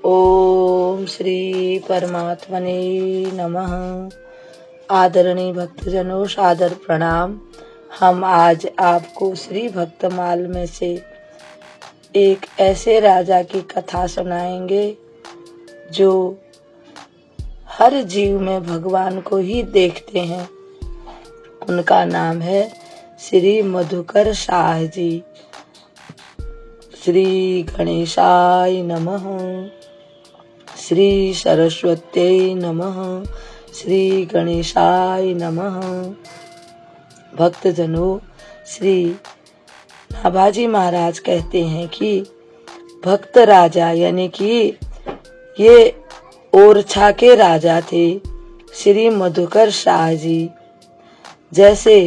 ओम श्री परमात्मने नमः। आदरणीय भक्तजनों, सादर प्रणाम। हम आज आपको श्री भक्तमाल में से एक ऐसे राजा की कथा सुनाएंगे जो हर जीव में भगवान को ही देखते हैं। उनका नाम है श्री मधुकर शाह जी। श्री गणेशाय नमः, श्री सरस्वत्यै नमः, श्री गणेशाय नमः। भक्तजनों, श्री नाभाजी महाराज कहते हैं कि भक्त राजा यानी कि ये ओरछा के राजा थे श्री मधुकर शाह जी। जैसे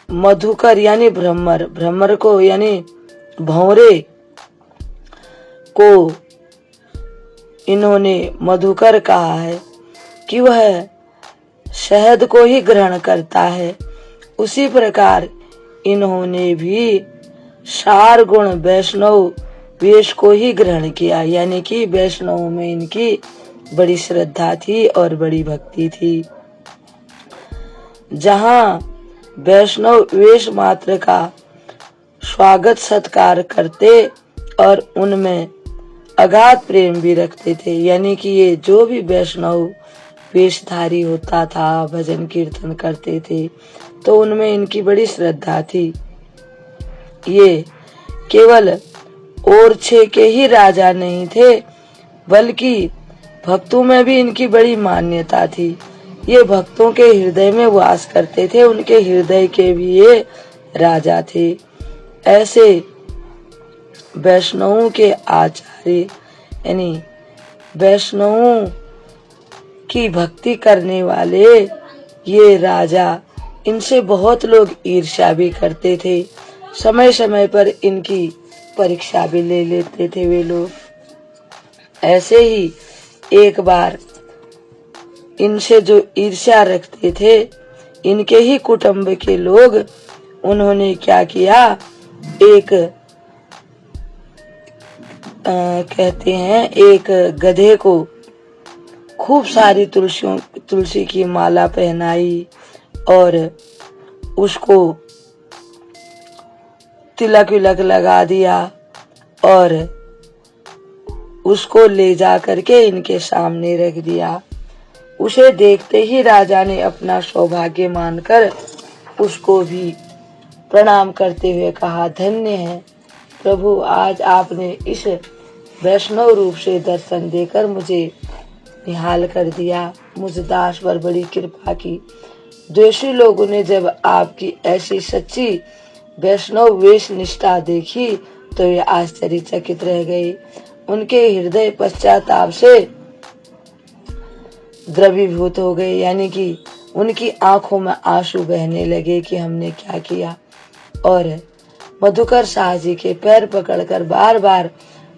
मधुकर यानी भ्रमर, भ्रमर को यानी भौरे को इन्होंने मधुकर कहा है कि वह शहद को ही ग्रहण करता है। उसी प्रकार इन्होंने भी सार गुण वैष्णव वेश को ही ग्रहण किया, यानी कि वैष्णव में इनकी बड़ी श्रद्धा थी और बड़ी भक्ति थी। जहाँ वैष्णव वेश मात्र का स्वागत सत्कार करते और उनमें अगाध प्रेम भी रखते थे, यानी कि ये जो भी वैष्णव वेशधारी होता था, भजन कीर्तन करते थे, तो उनमें इनकी बड़ी श्रद्धा थी। ये केवल ओरछे के ही राजा नहीं थे, बल्कि भक्तों में भी इनकी बड़ी मान्यता थी। ये भक्तों के हृदय में वास करते थे, उनके हृदय के भी ये राजा थे। ऐसे वैष्णवों के आचार्य यानी वैष्णवों की भक्ति करने वाले ये राजा, इनसे बहुत लोग ईर्ष्या भी करते थे। समय समय पर इनकी परीक्षा भी ले लेते थे वे लोग। ऐसे ही एक बार इनसे जो ईर्ष्या रखते थे, इनके ही कुटुंब के लोग, उन्होंने क्या किया, एक कहते हैं एक गधे को खूब सारी तुलसी की माला पहनाई और उसको तिलक विलक लगा दिया और उसको ले जा करके इनके सामने रख दिया। उसे देखते ही राजा ने अपना सौभाग्य मानकर उसको भी प्रणाम करते हुए कहा, धन्य है प्रभु, आज आपने इस वैष्णव रूप से दर्शन देकर मुझे निहाल कर दिया। मुझ दास पर बड़ी कृपा की। द्वेषी लोगों ने जब आपकी ऐसी सच्ची वैष्णव वेश निष्ठा देखी तो ये आश्चर्यचकित रह गए। उनके हृदय पश्चाताप से द्रवीभूत हो गए, यानी कि उनकी आंखों में आंसू बहने लगे कि हमने क्या किया। और मधुकर शाह जी के पैर पकड़कर बार बार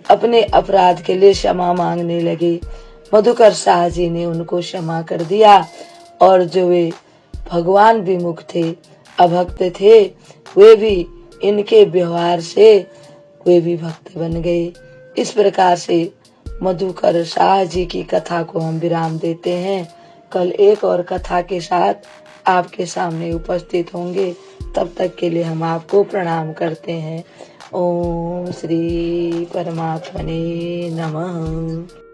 अपने अपराध के लिए क्षमा मांगने लगे। मधुकर शाह जी ने उनको क्षमा कर दिया और जो वे भगवान विमुख थे, अभक्त थे, वे भी इनके व्यवहार से वे भी भक्त बन गए। इस प्रकार से मधुकर शाह जी की कथा को हम विराम देते हैं। कल एक और कथा के साथ आपके सामने उपस्थित होंगे। तब तक के लिए हम आपको प्रणाम करते हैं। ओम श्री परमात्मने नमः।